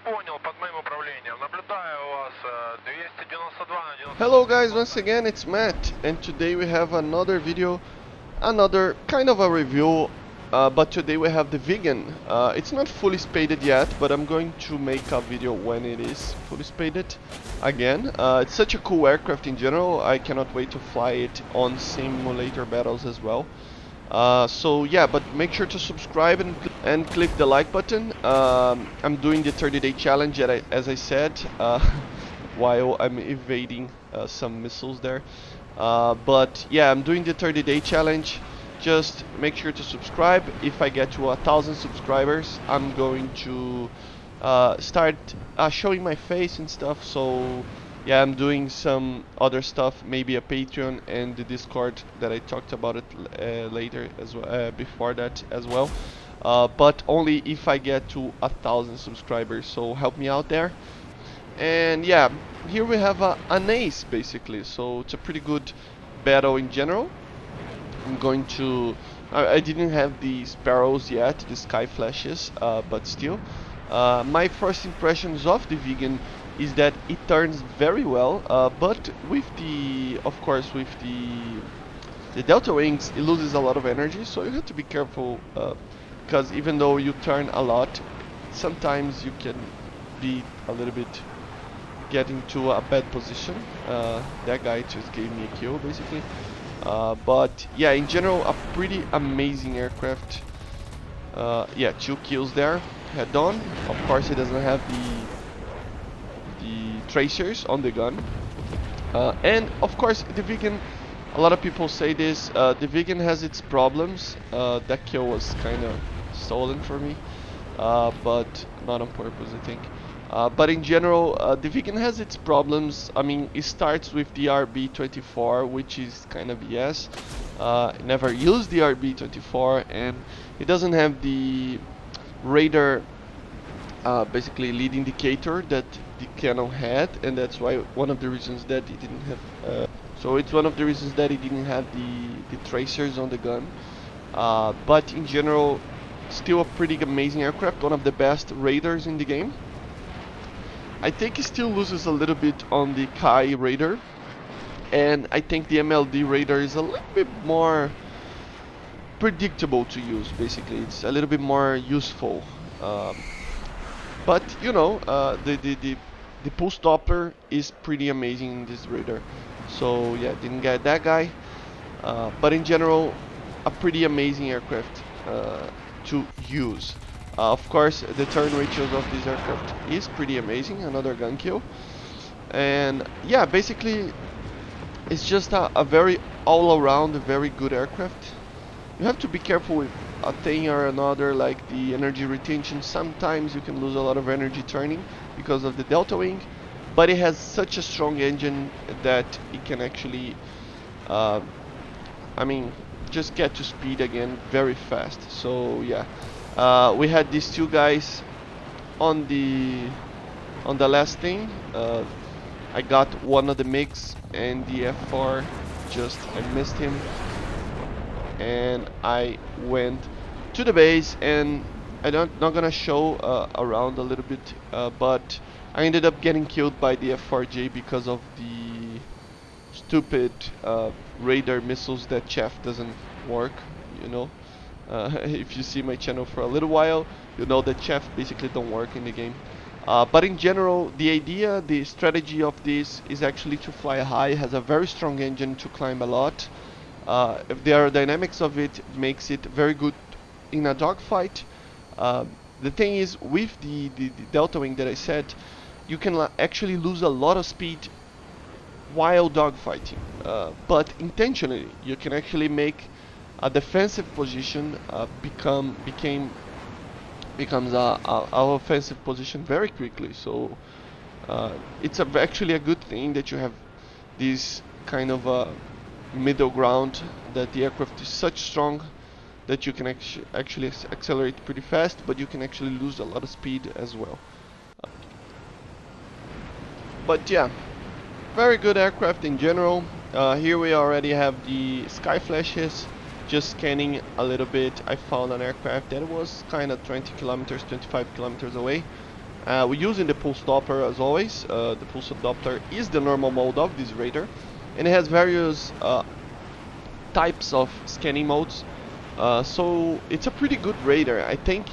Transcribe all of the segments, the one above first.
Понял, под моим управлением. Наблюдаю у вас 292 на 90. Hello guys, once again it's Matt, and today we have another video, another kind of a review, but today we have the viggen. It's not fully spaded yet, but I'm going to make a video when it is fully spaded again. It's such a cool aircraft in general, I cannot wait to fly it on simulator battles as well. So yeah, but make sure to subscribe and click the like button. I'm doing the 30-day challenge as I said, while I'm evading some missiles there. But yeah, I'm doing the 30-day challenge. Just make sure to subscribe. If I get to 1,000 subscribers, I'm going to start showing my face and stuff. So yeah, I'm doing some other stuff, maybe a Patreon and the Discord that I talked about it later as well, before that as well. But only if I get to 1,000 subscribers. So help me out there. And yeah, here we have an ace basically, so it's a pretty good battle in general. I'm going to I didn't have the sparrows yet, the sky flashes, but still my first impressions of the viggen is that it turns very well, but with the, of course, with the delta wings, it loses a lot of energy, so you have to be careful, because even though you turn a lot, sometimes you can be a little bit getting to a bad position. That guy just gave me a kill basically. But yeah, in general, a pretty amazing aircraft. Yeah, 2 kills there, head on. Of course, it doesn't have the tracers on the gun. And of course, the viggen, a lot of people say this, the viggen has its problems. That kill was kind of stolen for me, but not on purpose, I think. But in general, the viggen has its problems. I mean, it starts with the RB24, which is kind of BS. Never used the RB24, and it doesn't have the radar, basically lead indicator that the canal had, and that's why one of the reasons that it didn't have. So it's one of the reasons that it didn't have the tracers on the gun. But in general, still a pretty amazing aircraft, one of the best radars in the game. I think it still loses a little bit on the Kai radar, and I think the MLD radar is a little bit more predictable to use. Basically, it's a little bit more useful. But you know, the pulse Doppler is pretty amazing in this radar. So yeah, didn't get that guy, but in general, a pretty amazing aircraft to use. Of course, the turn ratios of this aircraft is pretty amazing, another gun kill. And yeah, basically, it's just a very all-around, very good aircraft. You have to be careful with a thing or another, like the energy retention. Sometimes you can lose a lot of energy turning because of the delta wing, but it has such a strong engine that it can actually, I mean, just get to speed again very fast. So yeah. We had these 2 guys on the last thing. I got one of the MiGs and the F4, just I missed him, and I went to the base, and I'm not gonna show around a little bit, but I ended up getting killed by the F4J because of the stupid radar missiles that chaff doesn't work, you know. If you see my channel for a little while, you know that chaff basically don't work in the game. But in general, the idea, the strategy of this is actually to fly high, has a very strong engine to climb a lot. If the aerodynamics of it makes it very good in a dogfight. The thing is, with the delta wing that I said, you can actually lose a lot of speed while dogfighting, but intentionally you can actually make a defensive position becomes a offensive position very quickly. So it's actually a good thing that you have this kind of middle ground, that the aircraft is such strong that you can actually accelerate pretty fast, but you can actually lose a lot of speed as well. But yeah, very good aircraft in general. Here we already have the sky flashes. Just scanning a little bit, I found an aircraft that was kind of 20 kilometers, 25 kilometers away. We're using the pulse Doppler as always. The pulse Doppler is the normal mode of this radar, and it has various types of scanning modes. So it's a pretty good radar. I think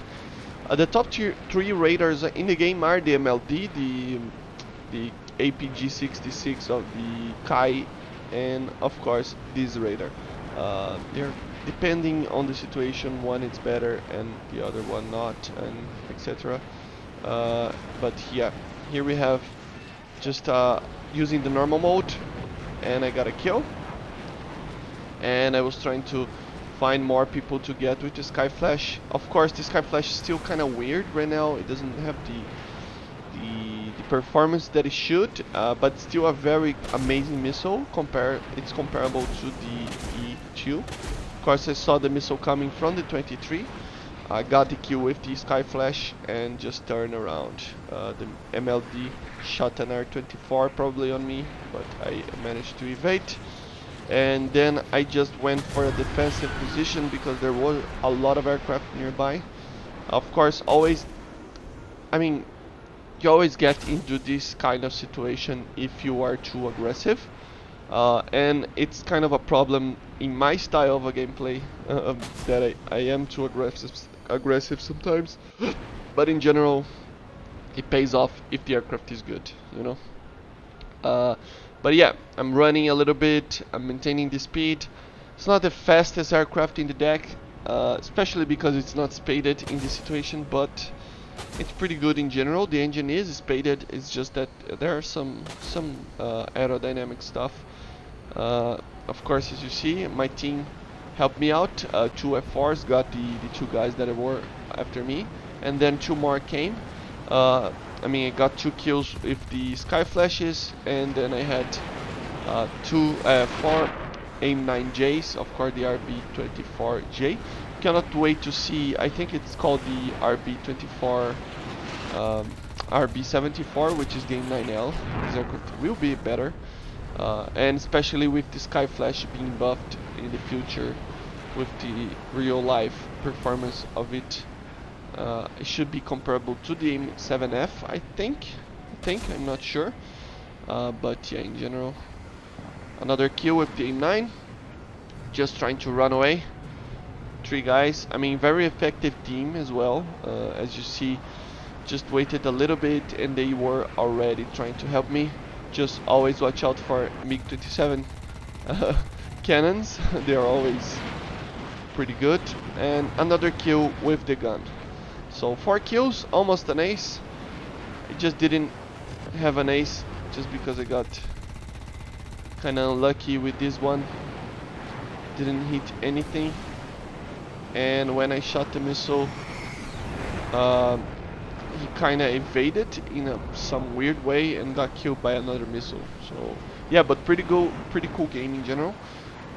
the top three radars in the game are the MLD, the APG-66 of the Kai, and of course this radar. They're depending on the situation, one is better and the other one not, and etc. But yeah, here we have just using the normal mode, and I got a kill. And I was trying to find more people to get with the Sky Flash. Of course, the Sky Flash is still kind of weird right now. It doesn't have the performance that it should, but still a very amazing missile. It's comparable to the E2. Of course, I saw the missile coming from the 23. I got the kill with the Sky Flash and just turned around. The MLD shot an R-24 probably on me, but I managed to evade. And then I just went for a defensive position because there was a lot of aircraft nearby. Of course, you always get into this kind of situation if you are too aggressive. And it's kind of a problem in my style of a gameplay that I am too aggressive sometimes. But in general, it pays off if the aircraft is good, you know. But yeah, I'm running a little bit, I'm maintaining the speed. It's not the fastest aircraft in the deck, especially because it's not spaded in this situation, but it's pretty good in general. The engine is spaded, it's just that there are some aerodynamic stuff. Of course, as you see, my team helped me out. 2 F4s got the 2 guys that were after me, and then 2 more came. I got 2 kills with the Sky Flashes, and then I had 4 AIM-9Js, of course the RB-24J. Cannot wait to see, I think it's called the RB-24, RB-74, which is the AIM-9L. This aircraft will be better, and especially with the Sky Flash being buffed in the future with the real life performance of it. It should be comparable to the AIM-7F, I think, I'm not sure, but yeah, in general. Another kill with the AIM-9, just trying to run away. 3 guys, very effective team as well. As you see, just waited a little bit and they were already trying to help me. Just always watch out for MiG-27 cannons, they are always pretty good. And another kill with the gun. So 4 kills, almost an ace. I just didn't have an ace just because I got kind of unlucky with this one. Didn't hit anything. And when I shot the missile, he kind of evaded in some weird way and got killed by another missile. So yeah, but pretty cool game in general.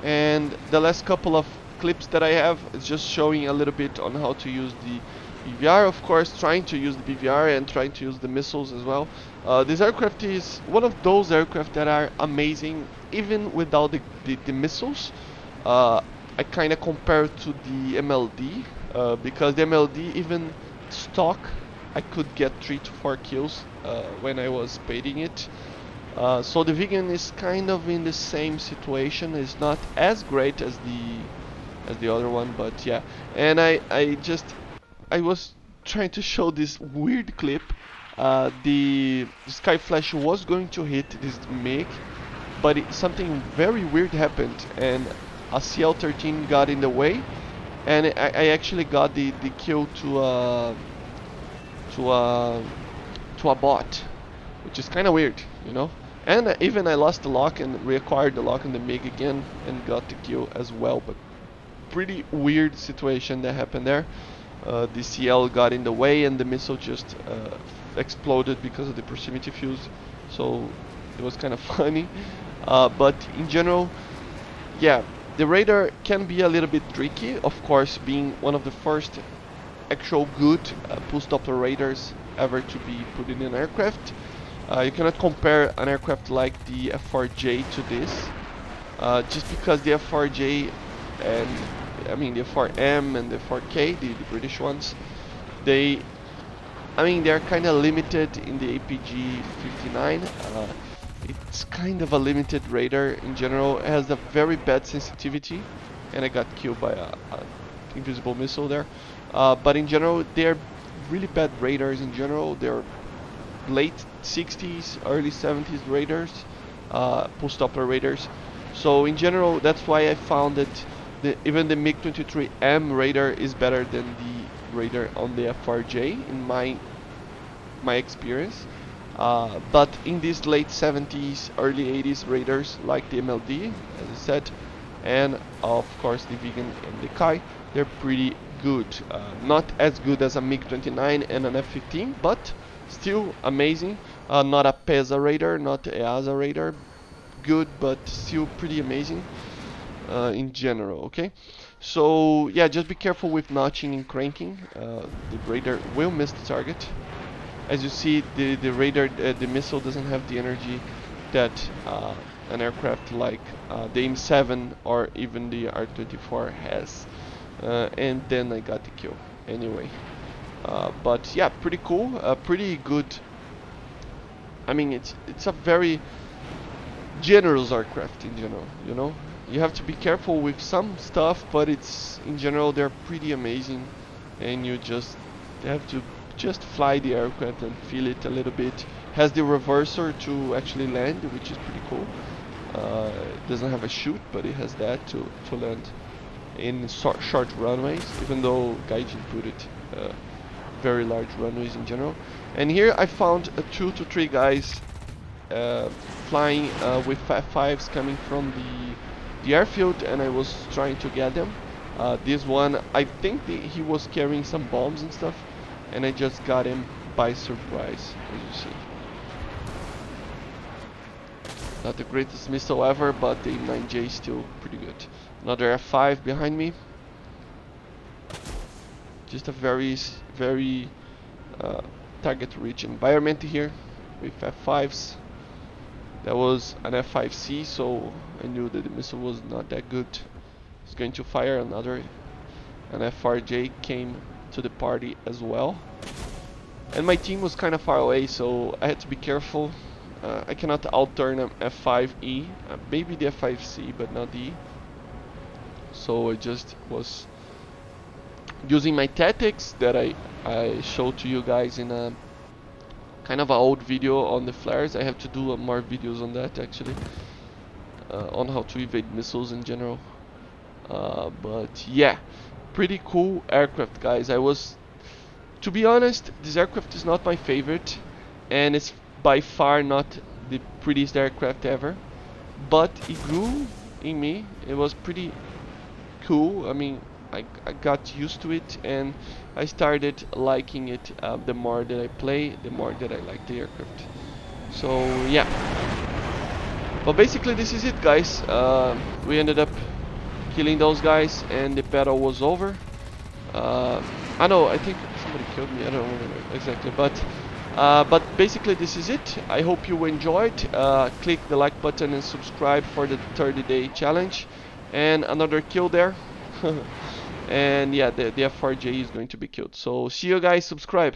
And the last couple of clips that I have is just showing a little bit on how to use the BVR, of course, trying to use the BVR and trying to use the missiles as well. This aircraft is one of those aircraft that are amazing even without the missiles. I kind of compare to the MLD, because the MLD, even stock, I could get 3 to 4 kills when I was spading it. So the Viggen is kind of in the same situation. It's not as great as the other one, but yeah. And I was trying to show this weird clip. The Sky Flash was going to hit this MiG, but something very weird happened, and a CL-13 got in the way, and I actually got the kill to a bot, which is kind of weird, you know. And even I lost the lock and reacquired the lock in the MiG again and got the kill as well. But pretty weird situation that happened there. The CL got in the way and the missile just exploded because of the proximity fuse. So it was kind of funny. But in general, yeah, the radar can be a little bit tricky. Of course, being one of the first actual good pulse Doppler radars ever to be put in an aircraft. You cannot compare an aircraft like the F4J to this, just because the F4J and the F4M and the 4K, the British ones, they I mean, they're kind of limited in the APG 59. It's kind of a limited radar in general. It has a very bad sensitivity, and I got killed by a invisible missile there. But in general, they're really bad radars in general. They're late 60s, early 70s radars, post-Doppler radars. So in general, that's why I found that even the MiG-23M radar is better than the radar on the FRJ in my experience. But in these late 70s, early 80s radars like the MLD, as I said, and of course the Viggen and the Kai, they're pretty good. Not as good as a MiG-29 and an F-15, but still amazing. Not a PESA radar, not a EASA radar. Good, but still pretty amazing in general, okay? So yeah, just be careful with notching and cranking. The radar will miss the target. As you see, the radar, the missile doesn't have the energy that an aircraft like the AIM-7 or even the R-24 has. And then I got the kill anyway. But yeah, pretty cool, pretty good. I mean, it's a very generous aircraft in general, you know. You have to be careful with some stuff, but it's in general they're pretty amazing, and you just have to just fly the aircraft and feel it a little bit. Has the reverser to actually land, which is pretty cool. It doesn't have a chute, but it has that to land in short runways, even though Gaijin put it very large runways in general. And here I found 2 to 3 guys flying with F5s coming from the airfield, and I was trying to get them. This one, I think he was carrying some bombs and stuff, and I just got him by surprise, as you see. Not the greatest missile ever, but the 9J is still pretty good. Another F5 behind me. Just a very target-rich environment here with F5s. That was an F5C, so I knew that the missile was not that good. It's going to fire another. An FRJ came to the party as well. And my team was kind of far away, so I had to be careful. I cannot out-turn an F5E, maybe the F5C, but not the E. So I just was using my tactics that I showed to you guys in a kind of an old video on the flares. I have to do more videos on that actually, on how to evade missiles in general. But yeah, pretty cool aircraft, guys. To be honest, this aircraft is not my favorite, and it's by far not the prettiest aircraft ever, but it grew in me. It was pretty cool. I mean, I got used to it, and I started liking it. The more that I play, the more that I like the aircraft. So yeah, but basically this is it, guys. We ended up killing those guys, and the battle was over. I know, I think somebody killed me, I don't remember exactly, but basically this is it. I hope you enjoyed. Click the like button and subscribe for the 30-day challenge. And another kill there. And yeah, the FRJ is going to be killed. So see you guys, subscribe.